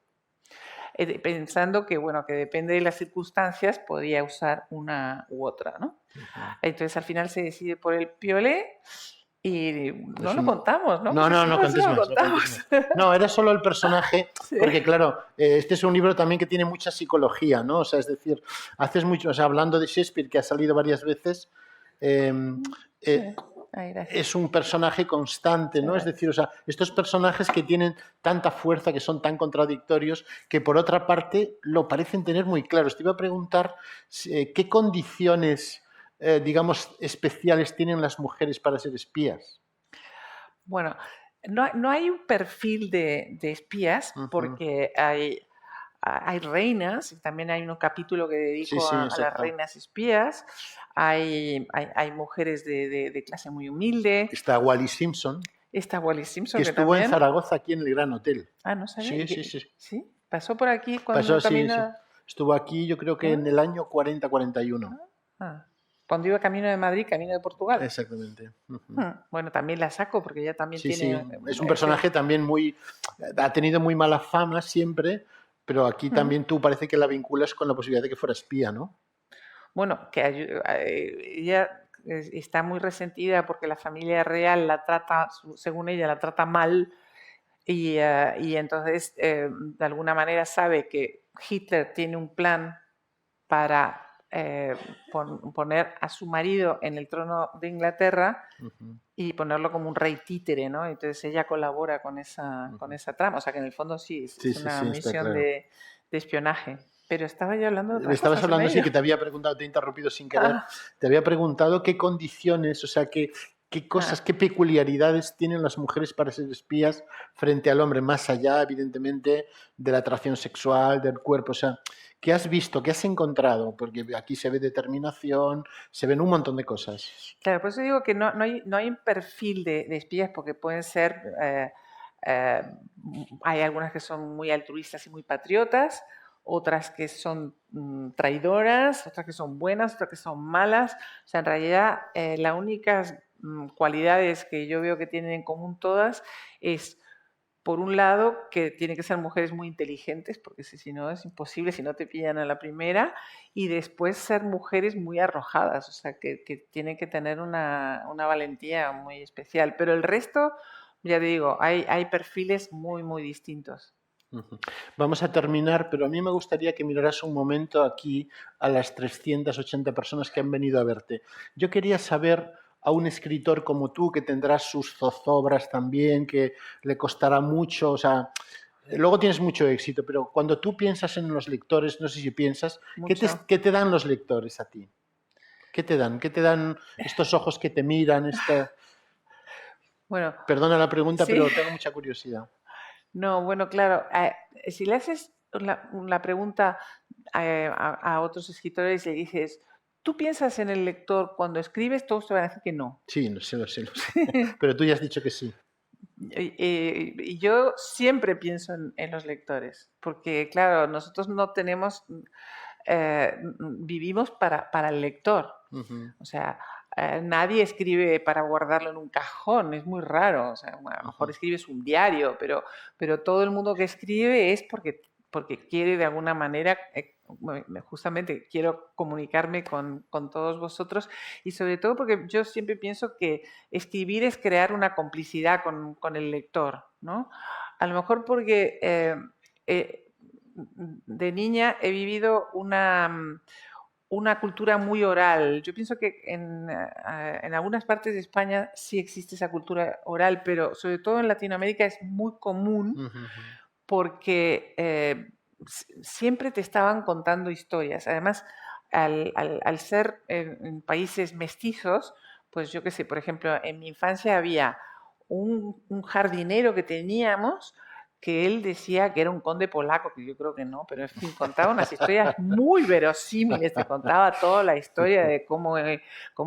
Pensando que, bueno, que depende de las circunstancias podía usar una u otra, ¿no? Entonces al final se decide por el piolet y no lo contamos, ¿no? No contes más. No, era solo el personaje, sí. Porque claro, este es un libro también que tiene mucha psicología, ¿no? O sea, es decir, haces mucho, o sea, hablando de Shakespeare, que ha salido varias veces, sí. Ay, es un personaje constante, ¿no? Sí. Es decir, o sea, estos personajes que tienen tanta fuerza, que son tan contradictorios, que por otra parte lo parecen tener muy claros. Te iba a preguntar qué condiciones, digamos, especiales tienen las mujeres para ser espías. Bueno, no hay un perfil de espías, porque hay reinas, y también hay un capítulo que dedico a las reinas espías, hay mujeres de clase muy humilde. Está Wallis Simpson. Está Wallis Simpson. Que estuvo en Zaragoza, aquí en el Gran Hotel. Ah, no sabía. Sí. ¿Sí? ¿Pasó por aquí cuando camino? Sí. Estuvo aquí, yo creo que en el año 40-41. Cuando iba camino de Madrid, camino de Portugal. Exactamente. Bueno, también la saco porque ella también tiene... Sí. Es un personaje también ha tenido muy mala fama siempre, pero aquí también tú parece que la vinculas con la posibilidad de que fuera espía, ¿no? Bueno, que ella está muy resentida porque la familia real la trata, según ella, la trata mal y entonces de alguna manera sabe que Hitler tiene un plan para poner a su marido en el trono de Inglaterra y ponerlo como un rey títere, ¿no? Entonces ella colabora con esa trama, o sea que en el fondo sí es una misión de espionaje. Pero estaba yo hablando de otra cosa. Estabas hablando, sí, que te había preguntado, te he interrumpido sin querer, te había preguntado qué condiciones, o sea, qué cosas, qué peculiaridades tienen las mujeres para ser espías frente al hombre, más allá, evidentemente, de la atracción sexual, del cuerpo, o sea, ¿qué has visto, qué has encontrado? Porque aquí se ve determinación, se ven un montón de cosas. Claro, por eso digo que no hay un perfil de espías, porque pueden ser, hay algunas que son muy altruistas y muy patriotas, otras que son traidoras, otras que son buenas, otras que son malas. O sea, en realidad las únicas cualidades que yo veo que tienen en común todas es, por un lado, que tienen que ser mujeres muy inteligentes, porque si no es imposible, si no te pillan a la primera, y después ser mujeres muy arrojadas, o sea, que tienen que tener una valentía muy especial. Pero el resto, ya te digo, hay perfiles muy, muy distintos. Vamos a terminar, pero a mí me gustaría que miraras un momento aquí a las 380 personas que han venido a verte. Yo quería saber, a un escritor como tú, que tendrás sus zozobras también, que le costará mucho, o sea, luego tienes mucho éxito, pero cuando tú piensas en los lectores, no sé si piensas, ¿qué te dan los lectores a ti? ¿Qué te dan? ¿Qué te dan estos ojos que te miran? Bueno, perdona la pregunta, sí, pero tengo mucha curiosidad. No, bueno, claro, si le haces la pregunta a otros escritores y le dices, ¿tú piensas en el lector cuando escribes? Todos te van a decir que no. Sí, lo sé. Pero tú ya has dicho que sí. Y yo siempre pienso en los lectores, porque claro, nosotros no tenemos, vivimos para el lector. O sea, nadie escribe para guardarlo en un cajón, es muy raro. O sea, bueno, a lo mejor escribes un diario, pero todo el mundo que escribe es porque quiere de alguna manera, justamente quiero comunicarme con todos vosotros, y sobre todo porque yo siempre pienso que escribir es crear una complicidad con el lector, ¿no? A lo mejor porque de niña he vivido una cultura muy oral. Yo pienso que en algunas partes de España sí existe esa cultura oral, pero sobre todo en Latinoamérica es muy común porque siempre te estaban contando historias. Además, al ser en países mestizos, pues yo qué sé, por ejemplo, en mi infancia había un jardinero que teníamos que él decía que era un conde polaco, que yo creo que no, pero en fin, contaba unas historias muy verosímiles, te contaba toda la historia de cómo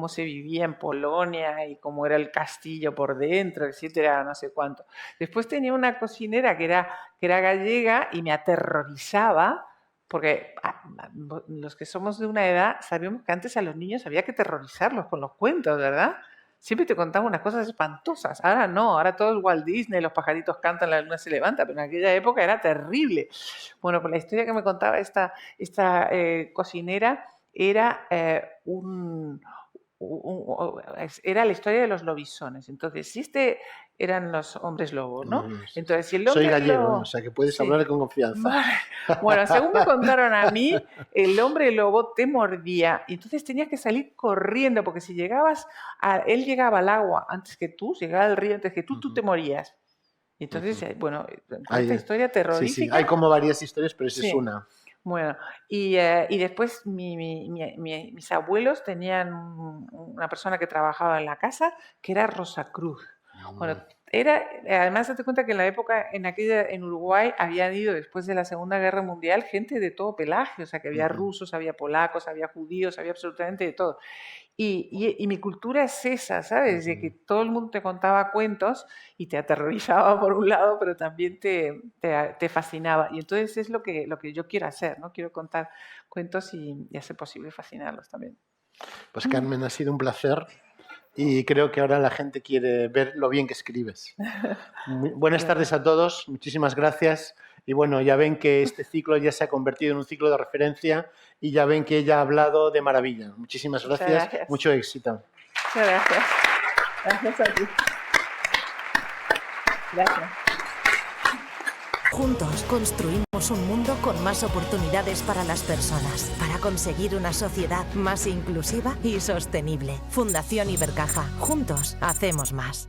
se vivía en Polonia y cómo era el castillo por dentro, etcétera, no sé cuánto. Después tenía una cocinera que era gallega y me aterrorizaba, porque los que somos de una edad sabemos que antes a los niños había que aterrorizarlos con los cuentos, ¿verdad? Siempre te contaba unas cosas espantosas. Ahora no, ahora todo es Walt Disney, los pajaritos cantan, la luna se levanta, pero en aquella época era terrible. Bueno, pues la historia que me contaba esta cocinera era era la historia de los lobisones. Entonces, si eran los hombres lobos, ¿no? Entonces, si el hombre Soy gallego, lobo, o sea que puedes sí. hablar con confianza. Vale. Bueno, según me contaron a mí, el hombre lobo te mordía y entonces tenías que salir corriendo porque si él llegaba al agua antes que tú, llegaba al río antes que tú te morías. Y entonces, bueno, esta historia terrorífica. Sí, hay como varias historias, pero esa es una. Bueno, y después mis abuelos tenían una persona que trabajaba en la casa que era Rosa Cruz. Bueno, además date cuenta que en la época en Uruguay habían ido después de la Segunda Guerra Mundial gente de todo pelaje, o sea que había rusos, había polacos, había judíos, había absolutamente de todo. Y mi cultura es esa, ¿sabes? De que todo el mundo te contaba cuentos y te aterrorizaba por un lado, pero también te fascinaba. Y entonces es lo que yo quiero hacer, ¿no? Quiero contar cuentos y hacer posible fascinarlos también. Pues Carmen, ha sido un placer. Y creo que ahora la gente quiere ver lo bien que escribes. Buenas tardes a todos, muchísimas gracias. Y bueno, ya ven que este ciclo ya se ha convertido en un ciclo de referencia y ya ven que ella ha hablado de maravilla. Muchísimas gracias, mucho éxito. Muchas gracias. Gracias a ti. Gracias. Juntos construimos un mundo con más oportunidades para las personas, para conseguir una sociedad más inclusiva y sostenible. Fundación Ibercaja. Juntos hacemos más.